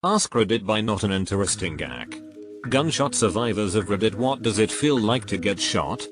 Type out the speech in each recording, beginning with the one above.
AskReddit by not an interesting gag. Gunshot survivors of Reddit, what does it feel like to get shot?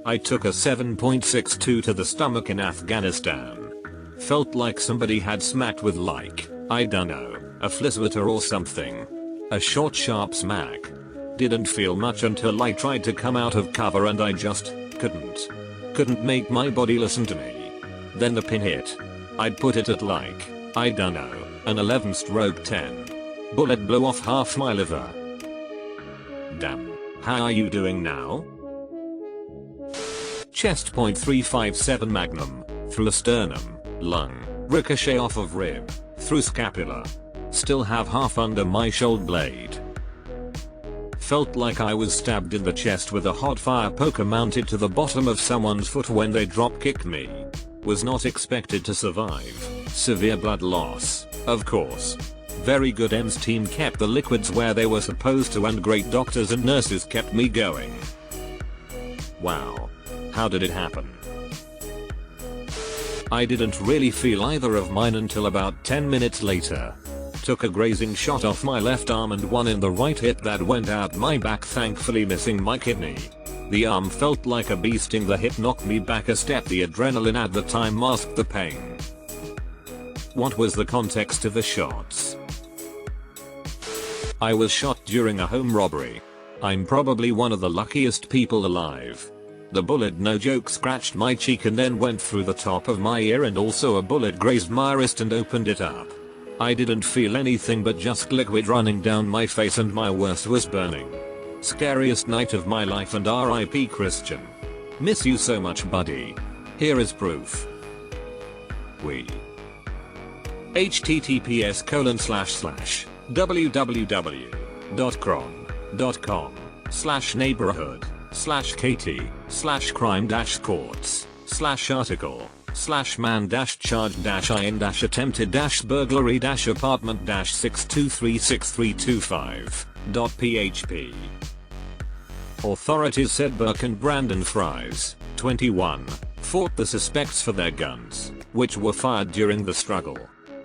I took a 7.62 to the stomach in Afghanistan. Felt like somebody had smacked with like, I dunno, a flizzwater or something. A short sharp smack. Didn't feel much until I tried to come out of cover and I just couldn't make my body listen to me. Then the pin hit. I'd put it at like, I dunno, an 11/10. Bullet blew off half my liver. Damn. How are you doing now? Chest .357 Magnum, through sternum, lung, ricochet off of rib, through scapula. Still have half under my shoulder blade. Felt like I was stabbed in the chest with a hot fire poker mounted to the bottom of someone's foot when they drop kicked me. Was not expected to survive. Severe blood loss, of course. Very good EMS team kept the liquids where they were supposed to and great doctors and nurses kept me going. Wow. How did it happen? I didn't really feel either of mine until about 10 minutes later. Took a grazing shot off my left arm and one in the right hip that went out my back, thankfully missing my kidney. The arm felt like a bee sting, the hip knocked me back a step, the adrenaline at the time masked the pain. What was the context of the shots? I was shot during a home robbery. I'm probably one of the luckiest people alive. The bullet, no joke, scratched my cheek and then went through the top of my ear, and also a bullet grazed my wrist and opened it up. I didn't feel anything but just liquid running down my face and my worst was burning. Scariest night of my life, and RIP Christian. Miss you so much, buddy. Here is proof. We. https://www.cron.com/neighborhood/article/man-charge-attempted-burglary-apartment-6236325.php. Authorities said Burke and Brandon Fries, 21, fought the suspects for their guns, which were fired during the struggle.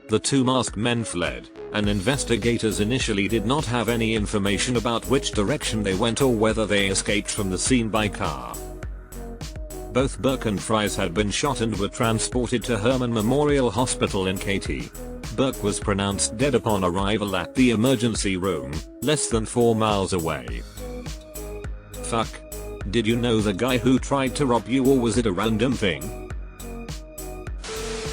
The two masked men fled, and investigators initially did not have any information about which direction they went or whether they escaped from the scene by car. Both Burke and Fries had been shot and were transported to Herman Memorial Hospital in Katy. Burke was pronounced dead upon arrival at the emergency room, less than 4 miles away. Fuck. Did you know the guy who tried to rob you, or was it a random thing?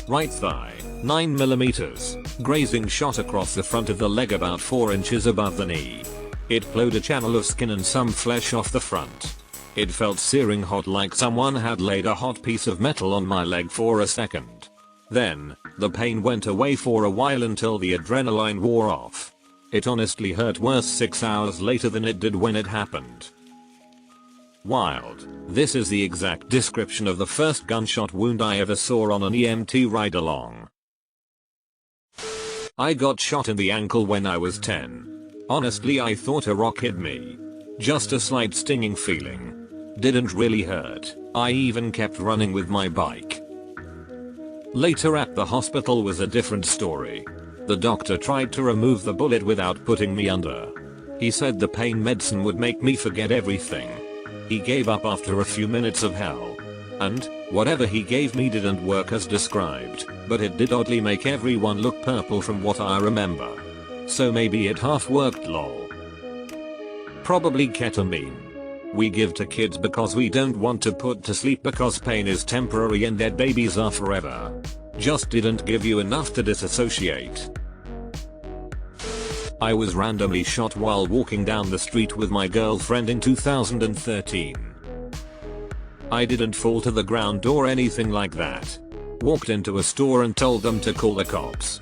Right thigh, 9mm, grazing shot across the front of the leg about 4 inches above the knee. It flowed a channel of skin and some flesh off the front. It felt searing hot, like someone had laid a hot piece of metal on my leg for a second. Then, the pain went away for a while until the adrenaline wore off. It honestly hurt worse 6 hours later than it did when it happened. Wild. This is the exact description of the first gunshot wound I ever saw on an EMT ride along. I got shot in the ankle when I was 10. Honestly, I thought a rock hit me. Just a slight stinging feeling. Didn't really hurt. I even kept running with my bike. Later at the hospital was a different story. The doctor tried to remove the bullet without putting me under. He said the pain medicine would make me forget everything. He gave up after a few minutes of hell. And, whatever he gave me didn't work as described, but it did oddly make everyone look purple from what I remember. So maybe it half worked, lol. Probably ketamine. We give to kids because we don't want to put to sleep because pain is temporary and dead babies are forever. Just didn't give you enough to disassociate. I was randomly shot while walking down the street with my girlfriend in 2013. I didn't fall to the ground or anything like that. Walked into a store and told them to call the cops.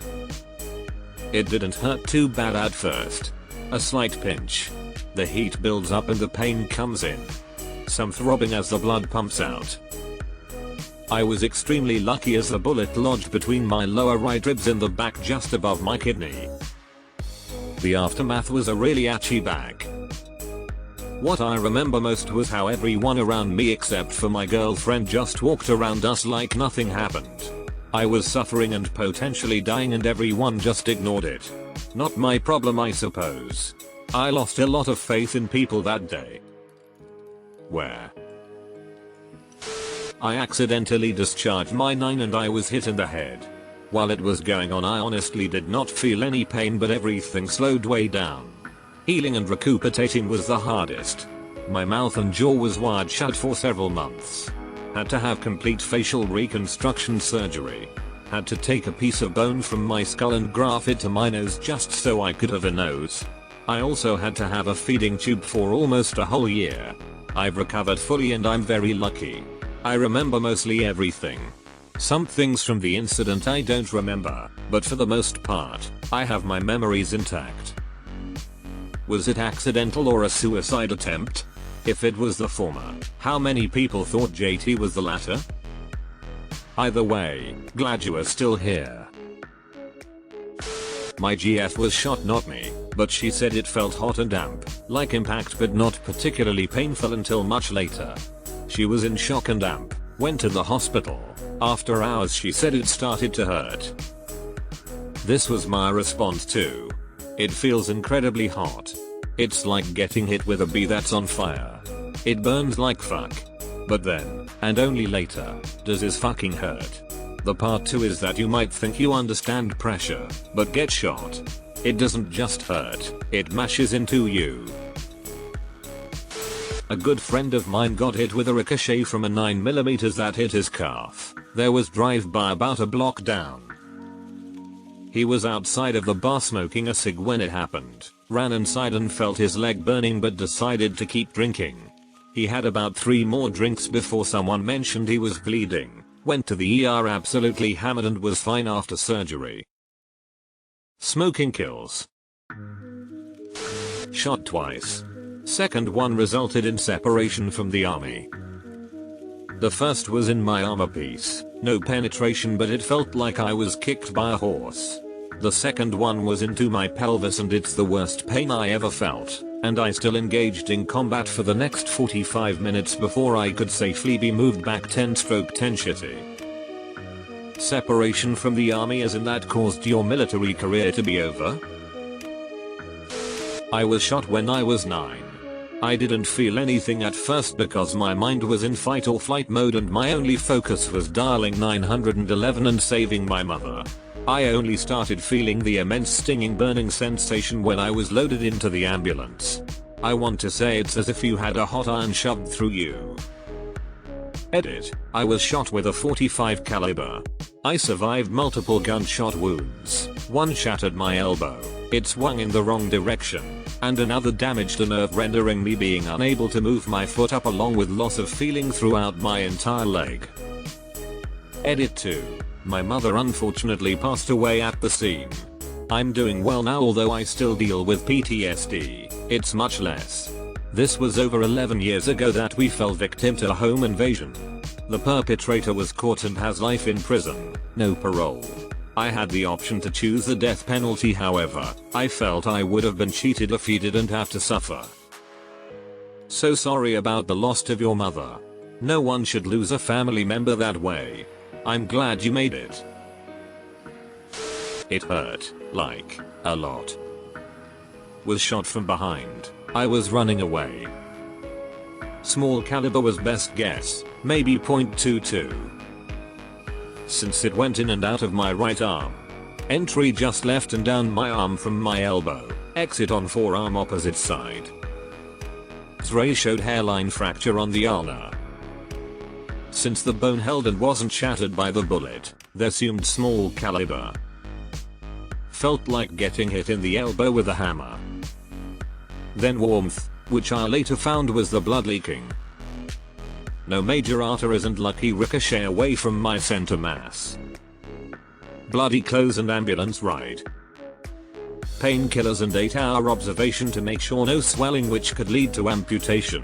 It didn't hurt too bad at first. A slight pinch. The heat builds up and the pain comes in. Some throbbing as the blood pumps out. I was extremely lucky as the bullet lodged between my lower right ribs in the back just above my kidney. The aftermath was a really atchy back. What I remember most was how everyone around me except for my girlfriend just walked around us like nothing happened. I was suffering and potentially dying and everyone just ignored it. Not my problem, I suppose. I lost a lot of faith in people that day. Where I accidentally discharged my 9 and I was hit in the head. While it was going on, I honestly did not feel any pain, but everything slowed way down. Healing and recuperating was the hardest. My mouth and jaw was wired shut for several months. Had to have complete facial reconstruction surgery. Had to take a piece of bone from my skull and graft it to my nose just so I could have a nose. I also had to have a feeding tube for almost a whole year. I've recovered fully and I'm very lucky. I remember mostly everything. Some things from the incident I don't remember, but for the most part, I have my memories intact. Was it accidental or a suicide attempt? If it was the former, how many people thought JT was the latter? Either way, glad you are still here. My GF was shot, not me, but she said it felt hot and damp, like impact, but not particularly painful until much later. She was in shock and damp, went to the hospital. After hours she said it started to hurt. This was my response too. It feels incredibly hot. It's like getting hit with a bee that's on fire. It burns like fuck. But then, and only later, does this fucking hurt. The part 2 is that you might think you understand pressure, but get shot. It doesn't just hurt, it mashes into you. A good friend of mine got hit with a ricochet from a 9mm that hit his calf. There was drive-by about a block down. He was outside of the bar smoking a cig when it happened, ran inside and felt his leg burning but decided to keep drinking. He had about 3 more drinks before someone mentioned he was bleeding, went to the ER absolutely hammered and was fine after surgery. Smoking kills. Shot twice. Second one resulted in separation from the army. The first was in my armor piece, no penetration, but it felt like I was kicked by a horse. The second one was into my pelvis and it's the worst pain I ever felt, and I still engaged in combat for the next 45 minutes before I could safely be moved back 10/10 shitty. Separation from the army as in that caused your military career to be over? I was shot when I was 9. I didn't feel anything at first because my mind was in fight or flight mode and my only focus was dialing 911 and saving my mother. I only started feeling the immense stinging burning sensation when I was loaded into the ambulance. I want to say it's as if you had a hot iron shoved through you. Edit. I was shot with a .45 caliber. I survived multiple gunshot wounds. One shattered my elbow. It swung in the wrong direction. And another damaged a nerve, rendering me being unable to move my foot up along with loss of feeling throughout my entire leg. Edit 2. My mother unfortunately passed away at the scene. I'm doing well now, although I still deal with PTSD. It's much less. This was over 11 years ago that we fell victim to a home invasion. The perpetrator was caught and has life in prison, no parole. I had the option to choose the death penalty, however, I felt I would have been cheated if he didn't have to suffer. So sorry about the loss of your mother. No one should lose a family member that way. I'm glad you made it. It hurt, like, a lot. Was shot from behind. I was running away. Small caliber was best guess, maybe .22. Since it went in and out of my right arm. Entry just left and down my arm from my elbow. Exit on forearm opposite side. X-ray showed hairline fracture on the ulna. Since the bone held and wasn't shattered by the bullet, they assumed small caliber. Felt like getting hit in the elbow with a hammer. Then warmth, which I later found was the blood leaking. No major arteries and lucky ricochet away from my center mass. Bloody clothes and ambulance ride. Painkillers and 8-hour observation to make sure no swelling, which could lead to amputation.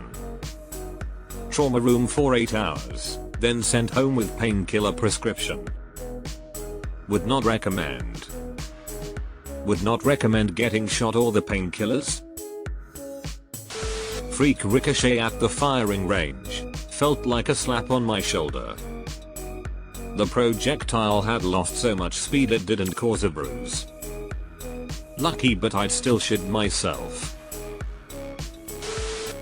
Trauma room for 8 hours, then sent home with painkiller prescription. Would not recommend. Would not recommend getting shot or the painkillers. Freak ricochet at the firing range. Felt like a slap on my shoulder. The projectile had lost so much speed it didn't cause a bruise. Lucky, but I'd still shit myself.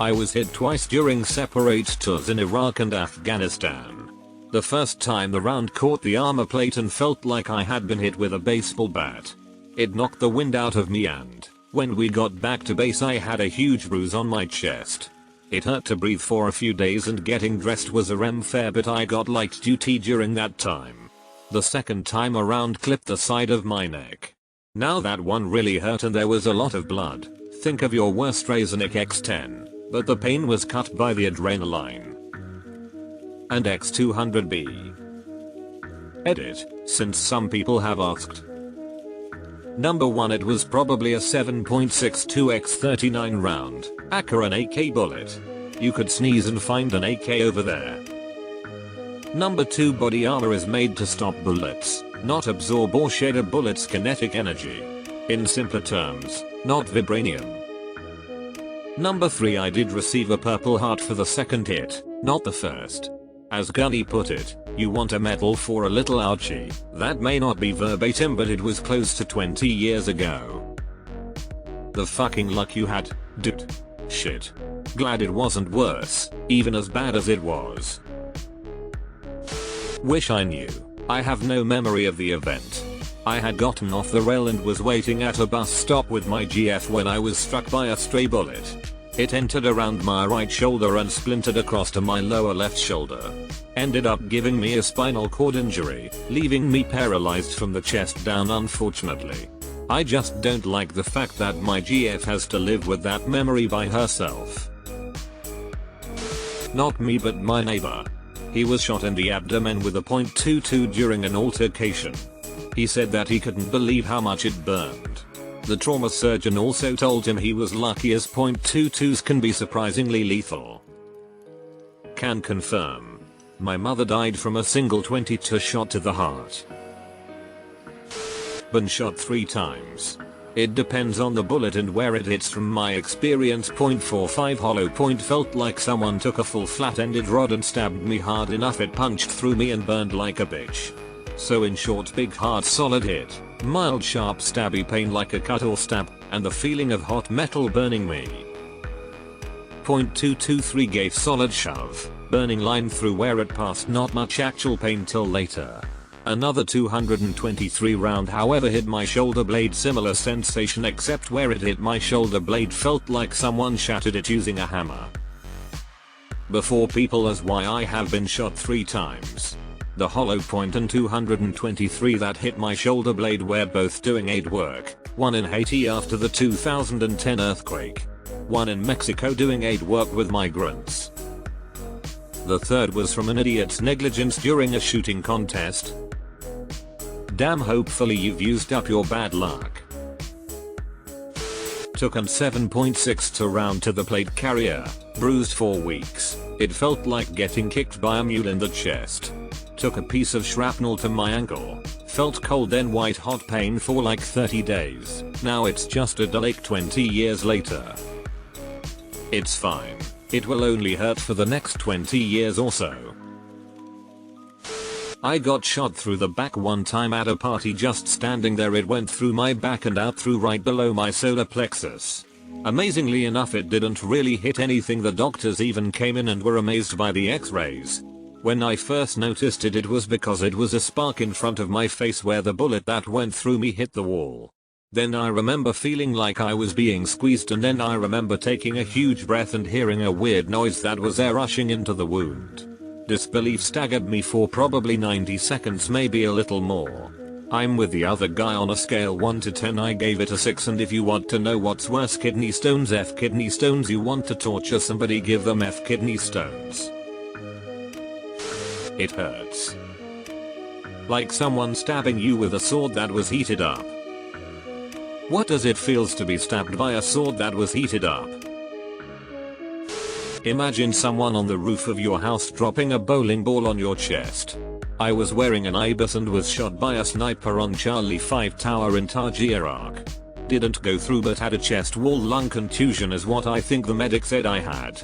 I was hit twice during separate tours in Iraq and Afghanistan. The first time the round caught the armor plate and felt like I had been hit with a baseball bat. It knocked the wind out of me, and when we got back to base I had a huge bruise on my chest. It hurt to breathe for a few days and getting dressed was a rem fare, but I got light duty during that time. The second time around clipped the side of my neck. Now that one really hurt and there was a lot of blood. Think of your worst Razornick X10, but the pain was cut by the adrenaline. And X200B. Edit, since some people have asked. Number 1, it was probably a 7.62x39 round, Akaran AK bullet. You could sneeze and find an AK over there. Number 2, body armor is made to stop bullets, not absorb or shed a bullet's kinetic energy. In simpler terms, not vibranium. Number 3, I did receive a purple heart for the second hit, not the first. As Gunny put it, you want a medal for a little ouchie. That may not be verbatim, but it was close to 20 years ago. The fucking luck you had, dude. Shit. Glad it wasn't worse, even as bad as it was. Wish I knew. I have no memory of the event. I had gotten off the rail and was waiting at a bus stop with my GF when I was struck by a stray bullet. It entered around my right shoulder and splintered across to my lower left shoulder. Ended up giving me a spinal cord injury, leaving me paralyzed from the chest down, unfortunately. I just don't like the fact that my GF has to live with that memory by herself. Not me, but my neighbor. He was shot in the abdomen with a .22 during an altercation. He said that he couldn't believe how much it burned. The trauma surgeon also told him he was lucky, as .22s can be surprisingly lethal. Can confirm. My mother died from a single .22 shot to the heart. Been shot 3 times. It depends on the bullet and where it hits. From my experience, .45 hollow point felt like someone took a full flat-ended rod and stabbed me hard enough it punched through me and burned like a bitch. So in short, big hard solid hit, mild sharp stabby pain like a cut or stab, and the feeling of hot metal burning me. .223 gave solid shove, burning line through where it passed, not much actual pain till later. Another 223 round however hit my shoulder blade, similar sensation except where it hit my shoulder blade felt like someone shattered it using a hammer. Before people ask why I have been shot 3 times. The hollow point and 223 that hit my shoulder blade were both doing aid work, one in Haiti after the 2010 earthquake, one in Mexico doing aid work with migrants. The third was from an idiot's negligence during a shooting contest. Damn, hopefully you've used up your bad luck. Took an 7.62 round to the plate carrier, bruised for weeks. It felt like getting kicked by a mule in the chest. Took a piece of shrapnel to my ankle. Felt cold then white hot pain for like 30 days. Now it's just a delake 20 years later. It's fine. It will only hurt for the next 20 years or so. I got shot through the back one time at a party. Just standing there it went through my back and out through right below my solar plexus. Amazingly enough it didn't really hit anything. The doctors even came in and were amazed by the x-rays. When I first noticed it was because it was a spark in front of my face where the bullet that went through me hit the wall. Then I remember feeling like I was being squeezed, and then I remember taking a huge breath and hearing a weird noise that was air rushing into the wound. Disbelief staggered me for probably 90 seconds, maybe a little more. I'm with the other guy on a scale 1 to 10. I gave it a 6, and if you want to know what's worse, kidney stones, F kidney stones. You want to torture somebody, give them F kidney stones. It hurts. Like someone stabbing you with a sword that was heated up. What does it feels to be stabbed by a sword that was heated up? Imagine someone on the roof of your house dropping a bowling ball on your chest. I was wearing an ibis and was shot by a sniper on Charlie 5 Tower in Taji, Iraq. Didn't go through but had a chest wall lung contusion is what I think the medic said I had.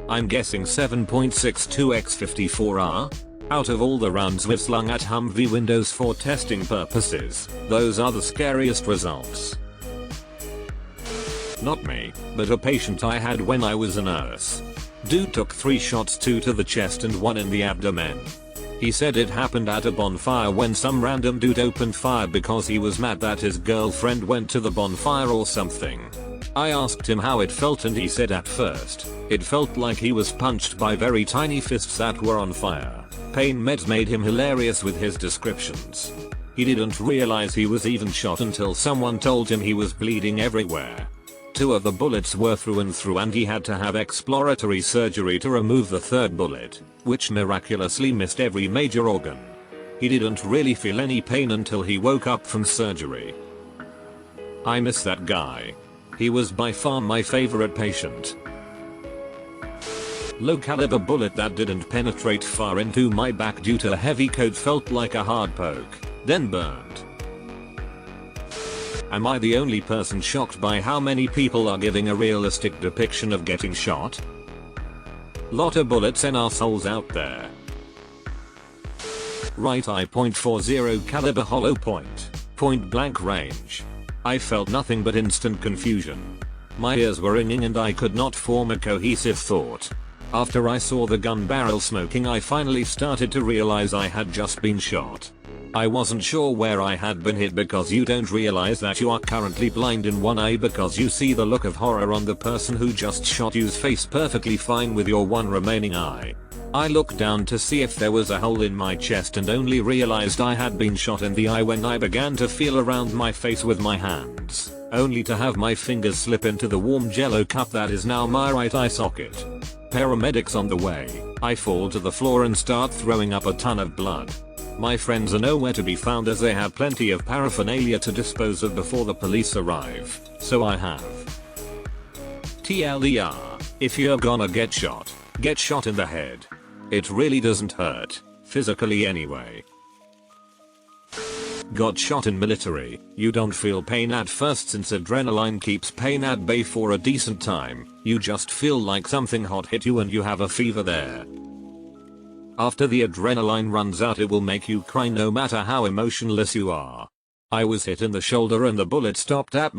I'm guessing 7.62x54R? Out of all the rounds we've slung at Humvee windows for testing purposes, those are the scariest results. Not me, but a patient I had when I was a nurse. Dude took 3 shots, 2 to the chest and 1 in the abdomen. He said it happened at a bonfire when some random dude opened fire because he was mad that his girlfriend went to the bonfire or something. I asked him how it felt and he said at first, it felt like he was punched by very tiny fists that were on fire. Pain meds made him hilarious with his descriptions. He didn't realize he was even shot until someone told him he was bleeding everywhere. 2 of the bullets were through and through and he had to have exploratory surgery to remove the 3rd bullet, which miraculously missed every major organ. He didn't really feel any pain until he woke up from surgery. I miss that guy. He was by far my favorite patient. Low caliber bullet that didn't penetrate far into my back due to a heavy coat felt like a hard poke, then burned. Am I the only person shocked by how many people are giving a realistic depiction of getting shot? Lot of bullets and assholes out there. Right eye .40 caliber hollow point blank range. I felt nothing but instant confusion. My ears were ringing and I could not form a cohesive thought. After I saw the gun barrel smoking, I finally started to realize I had just been shot. I wasn't sure where I had been hit because you don't realize that you are currently blind in one eye because you see the look of horror on the person who just shot you's face perfectly fine with your one remaining eye. I looked down to see if there was a hole in my chest and only realized I had been shot in the eye when I began to feel around my face with my hands, only to have my fingers slip into the warm jello cup that is now my right eye socket. Paramedics on the way, I fall to the floor and start throwing up a ton of blood. My friends are nowhere to be found as they have plenty of paraphernalia to dispose of before the police arrive, so I have. TLDR, if you're gonna get shot in the head. It really doesn't hurt, physically anyway. Got shot in military, you don't feel pain at first since adrenaline keeps pain at bay for a decent time, you just feel like something hot hit you and you have a fever there. After the adrenaline runs out it will make you cry no matter how emotionless you are. I was hit in the shoulder and the bullet stopped at